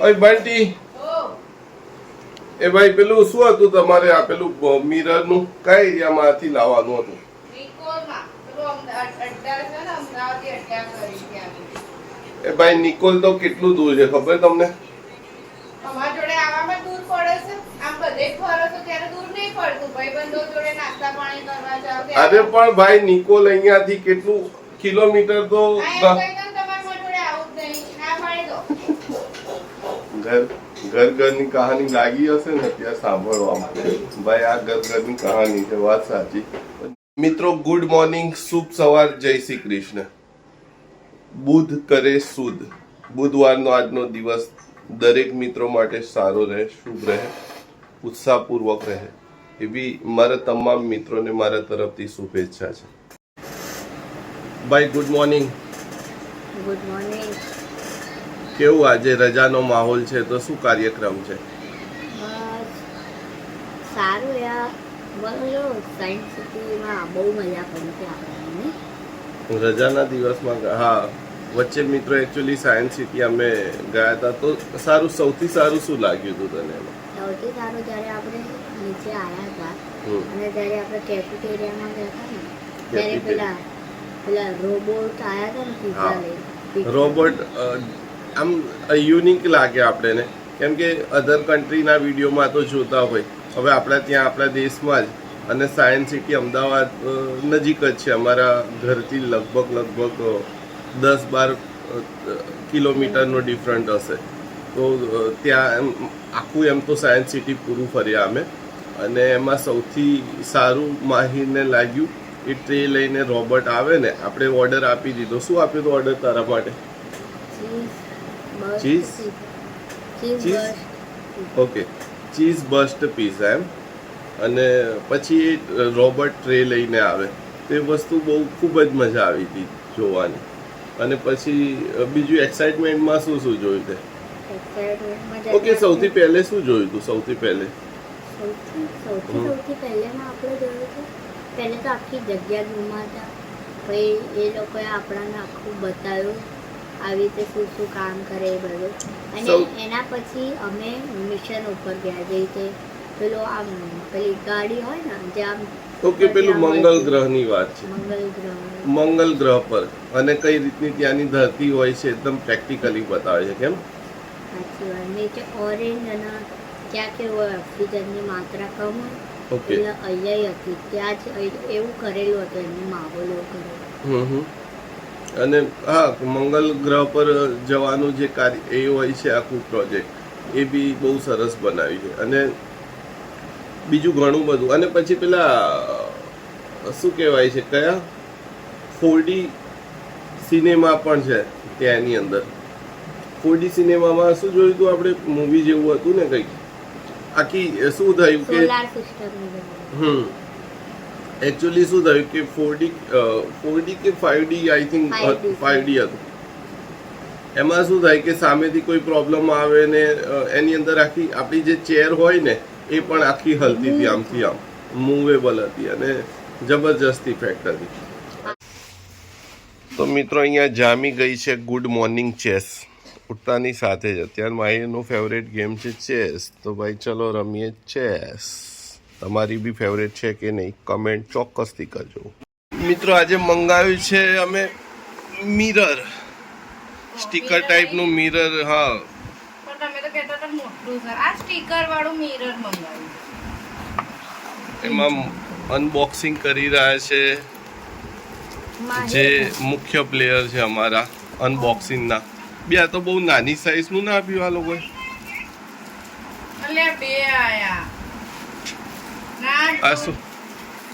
ઓય બંટી, એ ભાઈ પેલું શું હતું તમારે આ પેલું મિરર નું કઈ એરિયામાંથી લાવવાનું હતું? એ ભાઈ નિકોલ તો કેટલું દૂર છે ખબર તમને? અમારા જોડે આવવામાં દૂર પડે છે. આમ બધે ફરો છો ત્યારે દૂર નહીં પડતું. ભાઈબંધો જોડે નાસ્તા પાણી કરવા જાવ અરે પણ ભાઈ નિકોલ અહીંયાથી કેટલું કિલોમીટર તો ઘરની કહાની લાગી હશે ને ત્યાં સાંભળવામાં. ભાઈ આ ઘરની કહાની છે, વાત સાચી. મિત્રો ગુડ મોર્નિંગ, શુભ સવાર, જય શ્રી કૃષ્ણ. બુધ કરે સુદ. બુધવારનો આજનો દિવસ દરેક મિત્રો માટે સારો રહે, શુભ રહે, ઉત્સાહપૂર્વક રહે એવી મારા તમામ મિત્રોને મારા તરફથી શુભેચ્છા છે. ભાઈ ગુડ મોર્નિંગ. Good morning. કેવું આજે રજાનો માહોલ છે તો શું કાર્યક્રમ છે? સારું યાર, બોલો સાયન્સ સિટીમાં બહુ મજા પડી હતી આપણને રજાના દિવસમાં. હા, વચ્ચે મિત્રો એકચ્યુઅલી સાયન્સ સિટી અમે ગયા હતા તો સારું, સૌથી સારું શું લાગ્યું હતું તને એમાં? સૌથી સારું જ્યારે આપણે નીચે આવ્યા હતા અને જ્યારે આપણે કેફેટેરિયામાં ગયા હતા ને ત્યારે પેલા રોબોટ આવ્યા હતા ને પિઝા લઈ. રોબોટ આમ યુનિક લાગે આપણને, કેમ કે અધર કન્ટ્રીના વિડીયોમાં તો જોતા હોય, હવે આપણા ત્યાં આપણા દેશમાં જ, અને સાયન્સ સિટી અમદાવાદ નજીક જ છે અમારા ઘરથી, લગભગ 10-12 કિલોમીટરનો ડિફરન્ટ હશે. તો ત્યાં આખું એમ તો સાયન્સ સિટી પૂરું ફર્યા અમે, અને એમાં સૌથી સારું માહિરને લાગ્યું એ ટ્રે લઈને રોબોટ આવે ને, આપણે ઓર્ડર આપી દીધો. શું આપ્યું હતું ઓર્ડર તારા માટે? Cheese okay, cheese burst pizza એમ. અને પછી રોબોટ ટ્રે લઈને આવે, તે વસ્તુ બહુ ખૂબ જ મજા આવી હતી જોવાની. અને પછી બીજું એક્સાઇટમેન્ટમાં શું શું જોયું તે? ઓકે, સૌથી પહેલે શું જોયું તું? સૌથી પહેલે પહેલેમાં આપણે જોયું હતું, પહેલે તો આખી જગ્યા ગુમાતા, પછી એ લોકોએ આપણને આખું બતાવ્યું આવી રીતે શું શું કામ કરે એ બધું. અને એના પછી અમે મિશન ઉપર ગયા, જે રીતે પેલો આમ પેલી ગાડી હોય ને જે આમ. ઓકે, પેલું મંગળ ગ્રહની વાત છે. મંગળ ગ્રહ પર અને કઈ રીતની ત્યાંની ધરતી હોય છે એકદમ પ્રેક્ટિકલી બતાવે છે. કેમ? સાચી વાત. નીચે ઓરેન્જ અને ત્યાં કેવું હોય ઓક્સિજનની માત્રા કમ હોય, ઓકે, એટલે અહીંયા હતી ત્યાં જ એવું કરેલું હતું, એમની માહોલ એવું કરેલું. અને હા, મંગળ ગ્રહ પર જવાનું જે કાર્ય એ હોય છે આખું પ્રોજેક્ટ, એ બી બહુ સરસ બનાવ્યું છે. અને બીજું ઘણું બધું. અને પછી પેલા શું કહેવાય છે, કયા 4D સિનેમા પણ છે ત્યાંની અંદર. 4D સિનેમામાં શું જોયું હતું આપણે? મૂવી જેવું હતું ને કંઈક. આખી શું થયું કે એકચ્યુઅલી શું થયું કે 4D કે 5D, આઈ થિંક 5D હતું. એમાં શું થાય કે સામેથી કોઈ પ્રોબ્લેમ આવે ને એની અંદર આખી આપણી જે ચેર હોય ને એ પણ આખી હલતી હતી, આમથી આમ મૂવેબલ હતી, અને જબરજસ્ત ઇફેક્ટ હતી. તો મિત્રો અહીંયા જામી ગઈ છે ગુડ મોર્નિંગ ચેસ. ઉઠતાની સાથે જ અત્યારે માહીનું ફેવરેટ ગેમ છે ચેસ. તો ભાઈ ચલો રમીએ ચેસ. તમારી બી ફેવરેટ છે કે નહીં કમેન્ટ ચોક્કસથી કરજો. મિત્રો આજે મંગાવ્યું છે અમે મિરર, સ્ટીકર ટાઈપનું મિરર. હા, તમે તો કહેતા હતા મોટું સર, આ સ્ટીકર વાળું મિરર મંગાવ્યું. એમાં અનબોક્સિંગ કરી રહ્યા છે જે મુખ્ય પ્લેયર છે અમારા અનબોક્સિંગના. બે આ તો બહુ નાની સાઈઝનું ના આપ્યું આ લોકોએ. અલ્યા બે આયા ના. આ શું?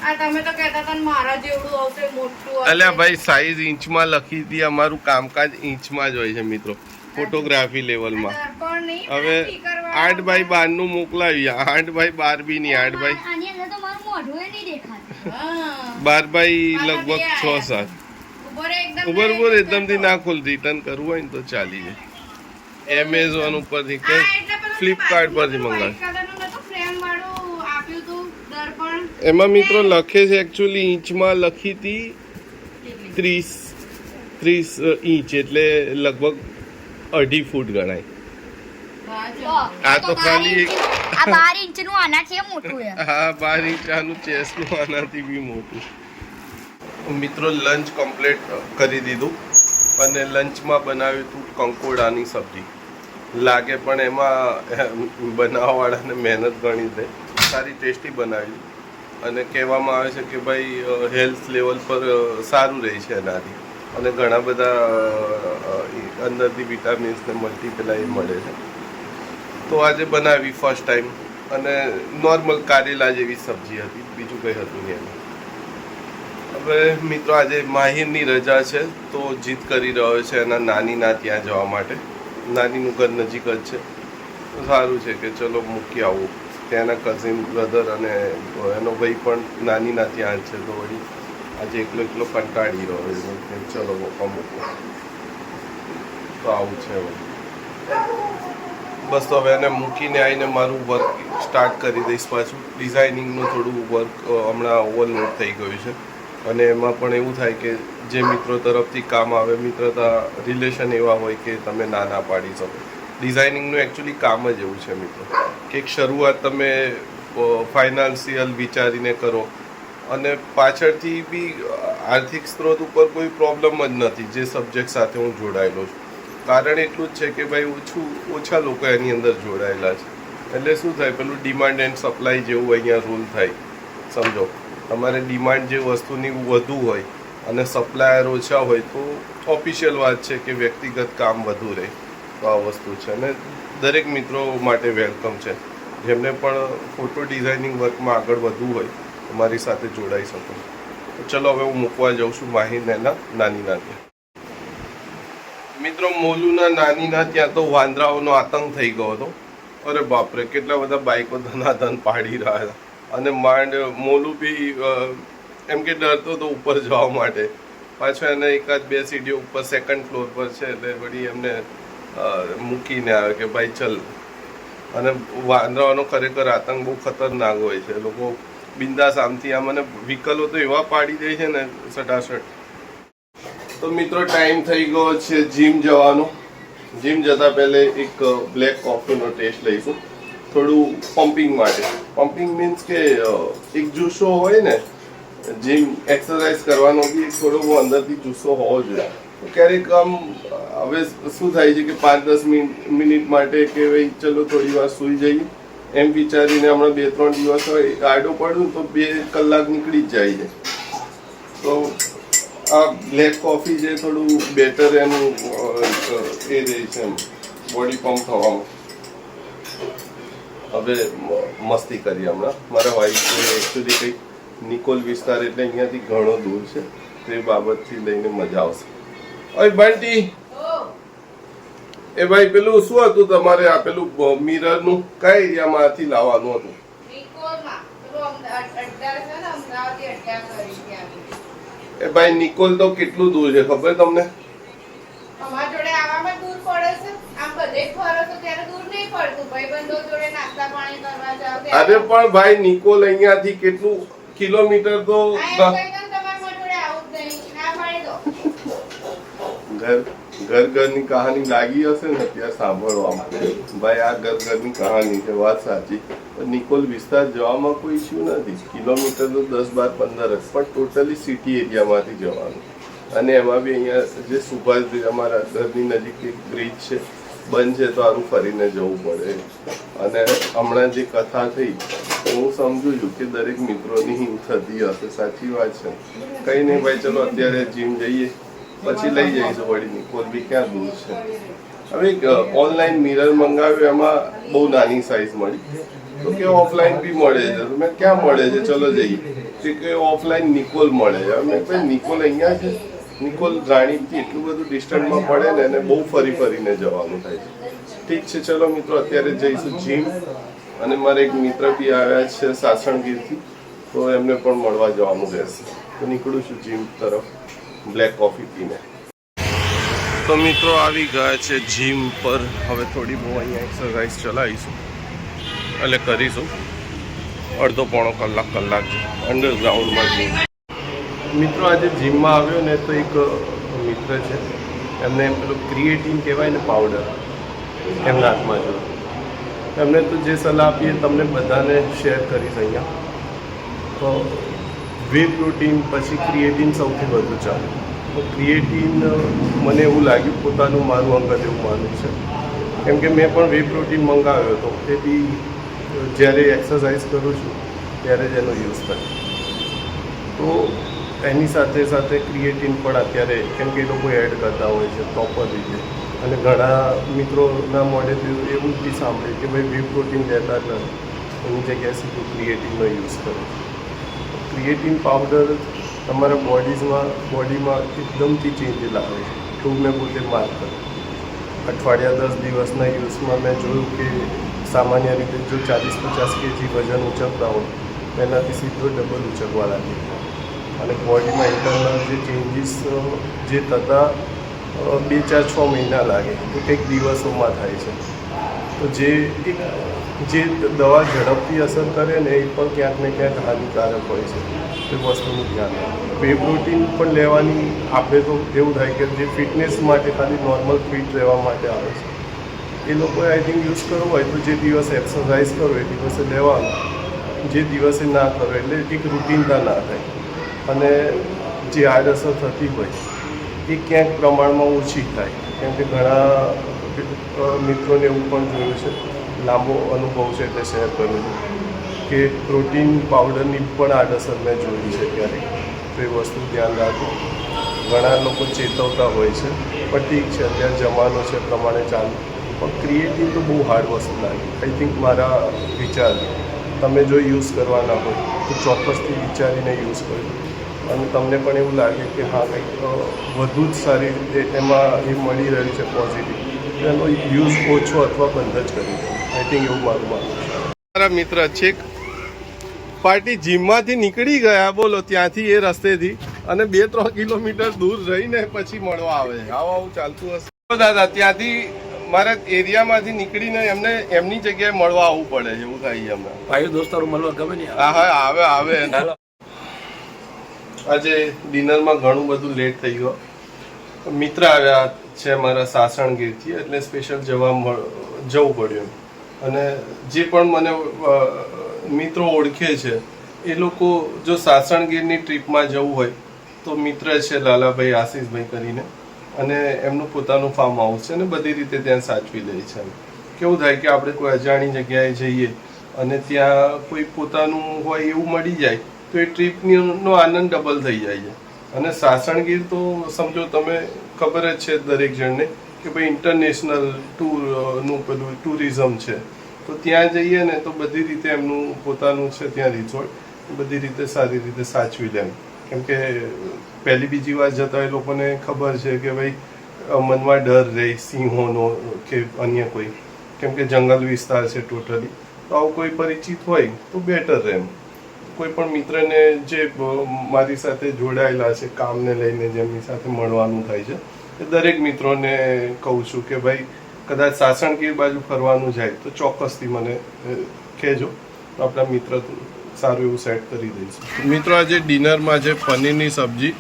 આ તમે તો કહેતા હતા મારા જેવડું આવશે, મોટું. અલ્યા ભાઈ, સાઈઝ ઇંચમાં લખી હતી. અમારું કામકાજ ઇંચમાં જ હોય છે મિત્રો, ફોટોગ્રાફી લેવલમાં. હવે 8x12 નું મોકલાવ્યા. 8x12 બી નહીં, 8x12 લગભગ 6-7. ઉપર એકદમથી ના ખોલ. રિટર્ન કરવું હોય ને તો ચાલી જાય. એમેઝોન ઉપરથી કે ફ્લિપકાર્ટ પરથી મંગાવ્યું. એમાં મિત્રો લખે છે એકચ્યુઅલી ઇંચમાં લખી હતી 30 ઇંચ, એટલે લગભગ 2.5 ફૂટ ગણાય. આ તો ખાલી આ 12 ઇંચનું આનાથી મોટું છે. હા 12 ઇંચ આનું ચેસનું આનાથી બી મોટું. મિત્રો લંચ કમ્પ્લીટ કરી દીધું અને લંચમાં બનાવ્યું હતું કંકોડાની સબ્જી. લાગે પણ એમાં બનાવવાવાળાને મહેનત ઘણી છે. સારી ટેસ્ટી બનાવી અને કહેવામાં આવે છે કે ભાઈ હેલ્થ લેવલ પર સારું રહે છે એનાથી અને ઘણા બધા અંદરથી વિટામિન્સ ને મલ્ટીપ્લાય મળે છે. તો આજે બનાવી ફર્સ્ટ ટાઈમ અને નોર્મલ કારેલા જેવી સબ્જી હતી, બીજું કંઈ હતું નહીં એમાં. હવે મિત્રો આજે માહિરની રજા છે તો જીદ કરી રહ્યો છે એના નાનીના ત્યાં જવા માટે. નાનીનું ઘર નજીક જ છે, સારું છે કે ચલો મૂકી આવું. ત્યાંના કઝિન બ્રધર અને એનો ભાઈ પણ નાનીના ત્યાં છે તો વળી આજે એકલો એકલો કંટાળી રહ્યો છે કે ચલો પપ્પા મૂકો. તો આવું છે હવે. બસ તો હવે એને મૂકીને આવીને મારું વર્ક સ્ટાર્ટ કરી દઈશ પાછું. ડિઝાઇનિંગનું થોડું વર્ક હમણાં ઓવરલોડ થઈ ગયું છે અને એમાં પણ એવું થાય કે જે મિત્રો તરફથી કામ આવે, મિત્રતા રિલેશન એવા હોય કે તમે ના પાડી શકો. ડિઝાઇનિંગનું એકચ્યુઅલી કામ જ એવું છે મિત્રો કે એક શરૂઆત તમે ફાઇનાન્શિયલ વિચારીને કરો અને પાછળથી બી આર્થિક સ્ત્રોત ઉપર કોઈ પ્રોબ્લેમ જ નથી જે સબ્જેક્ટ સાથે હું જોડાયેલો છું. કારણ એટલું જ છે કે ભાઈ ઓછા લોકો એની અંદર જોડાયેલા છે. એટલે શું થાય, પેલું ડિમાન્ડ એન્ડ સપ્લાય જેવું અહીંયા રૂલ થાય. સમજો, તમારે ડિમાન્ડ જે વસ્તુની વધુ હોય અને સપ્લાયર ઓછા હોય તો ઓફિશિયલ વાત છે કે વ્યક્તિગત કામ વધુ રહે. તો આ વસ્તુ છે અને દરેક મિત્રો માટે વેલકમ છે. જેમને પણ ફોટો ડિઝાઇનિંગ વર્કમાં આગળ વધવું હોય તો મારી સાથે જોડાઈ શકો. તો ચલો હવે હું મૂકવા જાઉં છું માહિરને એના નાનીના ત્યાં. મિત્રો મોલુના નાનીના ત્યાં તો વાંદરાઓનો આતંક થઈ ગયો હતો. અરે બાપરે, કેટલા બધા બાઇકો ધનાધન પાડી રહ્યા હતા અને માંડ મોલું બી એમ કે ડરતો હતો ઉપર જવા માટે. પાછો એને એકાદ બે સીડીઓ ઉપર સેકન્ડ ફ્લોર પર છે એટલે વળી એમને મૂકીને આવે કે ભાઈ ચલ. અને વાંદરાઓનો ખરેખર આતંક બહુ ખતરનાક હોય છે. લોકો બિંદાસ આમથી આમ અને વ્હીકલો તો એવા પાડી દે છે ને સટાસટ. તો મિત્રો ટાઈમ થઈ ગયો છે જીમ જવાનો. જીમ જતા પહેલે એક બ્લેક કોફીનો ટેસ્ટ લઈશું થોડું પમ્પિંગ માટે. પમ્પિંગ મીન્સ કે એક જુસ્સો હોય ને, જીમ એક્સરસાઇઝ કરવાનો બી એક થોડો અંદરથી જુસ્સો હોવો જોઈએ. ક્યારેક આમ હવે શું થાય છે કે 5-10 મિનિટ માટે કે ભાઈ ચલો થોડી વાર સૂઈ જઈએ એમ વિચારીને હમણાં 2-3 દિવસ હોય આડો પડું તો 2 કલાક નીકળી જ જાય છે. તો આ બ્લેક કોફી જે થોડું બેટર એનું એ રહે છે એમ બોડી પમ્પ થવામાં. હવે મસ્તી કરી હમણાં. મારા વાઈફ એકચ્યુઅલી કંઈક નિકોલ વિસ્તાર એટલે અહીંયાથી ઘણો દૂર છે તો એ બાબતથી લઈને મજા આવશે. ઓય બંટી, એ ભાઈ પેલું શું હતું તમારે આ પેલું મિરરનું કયા એરિયામાંથી લાવવાનું હતું? એ ભાઈ નિકોલ તો કેટલું દૂર છે ખબર તમને? અમારા જોડે આવવામાં દૂર પડે છે. આમ બધે ફરો તો ત્યારે દૂર નહીં પડતું. ભાઈબંધો જોડે નાસ્તા પાણી કરવા જાવ અરે પણ ભાઈ નિકોલ અહીંયાથી કેટલું કિલોમીટર તો ઘરની કહાની લાગી હશે ને ત્યાં સાંભળવામાં. ભાઈ આ ઘરની કહાની છે, વાત સાચી. નિકોલ વિસ્તાર જવામાં કોઈ ઇશ્યુ નથી. કિલોમીટર તો 10-12-15 પણ ટોટલી સિટી એરિયામાંથી જવાનું. અને એમાં બી અહીંયા જે સુભાષ અમારા ઘરની નજીક એક બ્રિજ છે બંધ છે તો આનું ફરીને જવું પડે. અને હમણાં જે કથા થઈ હું સમજુ છું કે દરેક મિત્રોની થતી હશે. સાચી વાત છે. કંઈ નહીં ભાઈ, ચલો અત્યારે જીમ જઈએ પછી લઈ જઈશું. વળી નિકોલ બી ક્યાં દૂર છે. હવે એક ઓનલાઈન મિરર મંગાવ્યું એમાં બહુ નાની સાઇઝ મળી તો કે ઓફલાઈન બી મળે છે. તો મેં ક્યાં મળે છે, ચલો જઈએ. કે ઓફલાઈન નિકોલ મળે છે. મેં ભાઈ નિકોલ અહીંયા છે. નિકોલ રાણીથી એટલું બધું ડિસ્ટન્સમાં પડે ને એને બહુ ફરીને જવાનું થાય છે. ઠીક છે, ચલો મિત્રો અત્યારે જઈશું જીમ. અને મારા એક મિત્ર બી આવ્યા છે સાસણગીરથી તો એમને પણ મળવા જવાનું રહેશે. તો નીકળું છું જીમ તરફ બ્લેક કોફી પીને. તો મિત્રો આવી ગયા છે જીમ પર. હવે થોડી બહુ અહીંયા એક્સરસાઇઝ ચલાવીશું એટલે કરીશું. અડધો પોણો કલાક અંડરગ્રાઉન્ડમાં જીમ. મિત્રો આજે જીમમાં આવ્યો ને તો એક મિત્ર છે એમને પેલું ક્રિએટિન કહેવાય ને પાવડર, એમના હાથમાં જોયું. એમને તો જે સલાહ આપીએ તમને બધાને શેર કરીશ અહીંયા. તો વે પ્રોટીન પછી ક્રિએટિન સૌથી વધુ ચાલે. તો ક્રિએટિન મને એવું લાગ્યું, પોતાનું મારું અંગત એવું માનવું છે, કેમ કે મેં પણ વે પ્રોટીન મંગાવ્યો હતો. તે બી જ્યારે એક્સરસાઇઝ કરું છું ત્યારે જ એનો યુઝ થાય. તો એની સાથે સાથે ક્રિએટિન પણ અત્યારે, કેમ કે એ લોકો એડ કરતા હોય છે પ્રોપર રીતે. અને ઘણા મિત્રોના મોઢેથી એવું બી સાંભળે કે ભાઈ વે પ્રોટીન લેતા જ નથી, એની જગ્યાએ સીધું ક્રિએટિનનો યુઝ કરે. ક્રિએટિન પાવડર તમારા બોડીમાં એકદમથી ચેન્જ લાવે છે. એવું મેં પોતે માર્ક કર્યું. અઠવાડિયા 10 દિવસના યુઝમાં મેં જોયું કે સામાન્ય રીતે જો 40-50 kg વજન ઉચકતા હોય તેનાથી સીધો ડબલ ઉચકવા લાગે. અને બોડીમાં ઇન્ટરનલ જે ચેન્જીસ જે થતા 2-4-6 મહિના લાગે, તો કંઈક દિવસોમાં થાય છે. તો જે દવા ઝડપથી અસર કરે ને એ પણ ક્યાંક ને ક્યાંક હાનિકારક હોય છે. એ વસ્તુનું ધ્યાન રાખવું. વે પ્રોટીન પણ લેવાની આપણે તો એવું થાય કે જે ફિટનેસ માટે ખાલી નોર્મલ ફિટ રહેવા માટે આવે છે, એ લોકોએ આઈ થિંક યુઝ કરવું હોય તો જે દિવસે એક્સરસાઇઝ કરો એ દિવસે લેવાનું, જે દિવસે ના કરો એટલે એક રૂટીનતા ના થાય. અને જે આડઅસર થતી હોય એ ક્યાંક પ્રમાણમાં ઓછી થાય. કેમ કે ઘણા મિત્રોને એવું પણ જોયું છે, લાંબો અનુભવ છે એટલે શેર કરું છું, કે પ્રોટીન પાવડરની પણ આડઅસર મેં જોઈ છે ક્યારેક. તો એ વસ્તુ ધ્યાન રાખવું. ઘણા લોકો ચેતવતા હોય છે, પણ ઠીક છે અત્યારે જમાનો છે પ્રમાણે ચાલુ. પણ ક્રિએટિવ તો બહુ હાર્ડ વસ્તુ લાગે. આઈ થિંક મારા વિચાર, તમે જો યુઝ કરવાના હોય તો ચોક્કસથી વિચારીને યુઝ કરજો. અને તમને પણ એવું લાગે કે હા કંઈક વધુ જ સારી રીતે એમાં એ મળી રહ્યું છે પોઝિટિવ, એનો યુઝ ઓછો અથવા બંધ જ કરી દો. આઈ થિંક એવું મારું માનવું છે. મારા મિત્ર છેક પાર્ટી જીમમાંથી નીકળી ગયા, બોલો, ત્યાંથી એ રસ્તેથી, અને 2-3 કિલોમીટર દૂર રહીને પછી મળવા આવે છે. આવું ચાલતું હશે દાદા. ત્યાંથી મારા એરિયામાંથી નીકળીને એમને એમની જગ્યાએ મળવા આવવું પડે છે, એવું થાય છે અમને. ભાઈઓ દોસ્તારો મળવા ગમે ને. હા આવે. આજે ડિનરમાં ઘણું બધું લેટ થઈ ગયો. મિત્ર આવ્યા છે મારા સાસણગીરથી, એટલે સ્પેશિયલ જવું પડ્યું. અને જે પણ મને મિત્રો ઓળખે છે એ લોકો જો સાસણગીરની ટ્રીપમાં જવું હોય તો મિત્ર છે લાલાભાઈ આશીષભાઈ કરીને, અને એમનું પોતાનું ફાર્મ હાઉસ છે, અને બધી રીતે ત્યાં સાચવી લે છે. કેવું થાય કે આપણે કોઈ અજાણી જગ્યાએ જઈએ અને ત્યાં કોઈ પોતાનું હોય એવું મળી જાય તો એ ટ્રીપનો આનંદ ડબલ થઈ જાય છે. અને સાસણગીર તો સમજો તમે, ખબર જ છે દરેક જણને કે ભાઈ ઇન્ટરનેશનલ ટૂરનું પેલું ટુરિઝમ છે. તો ત્યાં જઈએ ને તો બધી રીતે એમનું પોતાનું છે ત્યાં રિસોર્ટ, બધી રીતે સારી રીતે સાચવી લે. કેમ કે પહેલી બીજી વાર જતા એ લોકોને ખબર છે કે ભાઈ મનમાં ડર રહે સિંહોનો કે અન્ય કોઈ, કેમ કે જંગલ વિસ્તાર છે ટોટલી. તો આવું કોઈ પરિચિત હોય તો બેટર રહે. કોઈ પણ મિત્રને જે મારી સાથે જોડાયેલા છે કામને લઈને, જેમની સાથે મળવાનું થાય છે, એ દરેક મિત્રોને કહું છું કે ભાઈ કદાચ સાસણગીર બાજુ ફરવાનું જાય તો ચોક્કસથી મને કહેજો, તો આપણા મિત્ર સારું એવું સેટ કરી દઈશું. મિત્રો આજે ડિનરમાં છે પનીરની સબ્જી,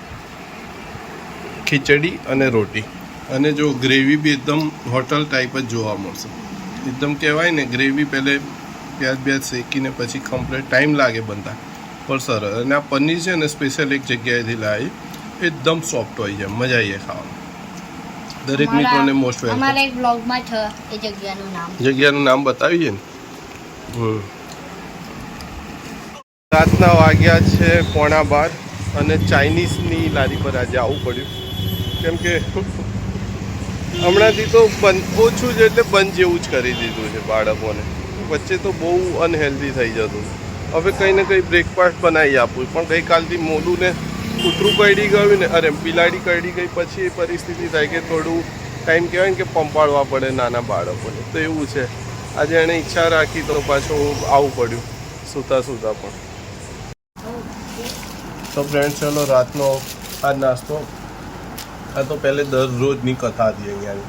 ખીચડી અને રોટી, અને જો ગ્રેવી બી એકદમ હોટલ ટાઈપ જ જોવા મળશે. એકદમ કહેવાય ને ગ્રેવી પહેલે પ્યાજ શેકીને પછી કમ્પ્લીટ ટાઈમ લાગે બનતા, પણ સરસ. અને આ પનીર છે ને સ્પેશિયલ એક જગ્યાએથી લાવી, એકદમ સોફ્ટ હોય છે, મજા આવી જાય ખાવામાં. દરેક મિત્રોને મોસ્ટ વેલકમ. અમારા એક બ્લોગમાં છે એ જગ્યાનું નામ બતાવીએ ને. રાતના વાગ્યા છે 11:15, અને ચાઇનીઝની લારી પર આજે આવવું પડ્યું, કેમ કે હમણાંથી તો ઓછું જ એટલે બંધ જેવું જ કરી દીધું છે બાળકોને. વચ્ચે તો બહુ અનહેલ્ધી થઈ જતું. હવે કંઈ ને કંઈ બ્રેકફાસ્ટ બનાવી આપું, પણ ગઈકાલથી મોલું ને કૂતરું કરડી ગયું ને, અરે બિલાડી કરડી ગઈ પછી એ પરિસ્થિતિ થાય કે થોડું ટાઈમ કહેવાય ને કે પંપાડવા પડે નાના બાળકોને. તો એવું છે, આજે એણે ઈચ્છા રાખી તો પાછું આવવું પડ્યું સૂતા પણ. તો ફ્રેન્ડ ચલો રાતનો આ નાસ્તો. આ તો પહેલે દરરોજની કથા હતી અહીંયાની.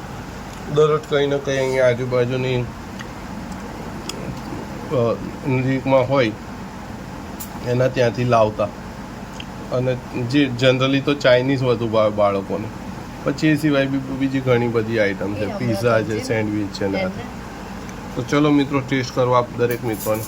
દરરોજ કંઈ ને કંઈ અહીંયા આજુબાજુની નજીકમાં હોય એના ત્યાંથી લાવતા. અને જે જનરલી તો ચાઇનીઝ વધુ ભાવે બાળકોને, પછી એ સિવાય બી બીજી ઘણી બધી આઈટમ છે, પીઝા છે, સેન્ડવિચ છે ને. તો ચલો મિત્રો ટેસ્ટ કરવા દરેક મિત્રોને.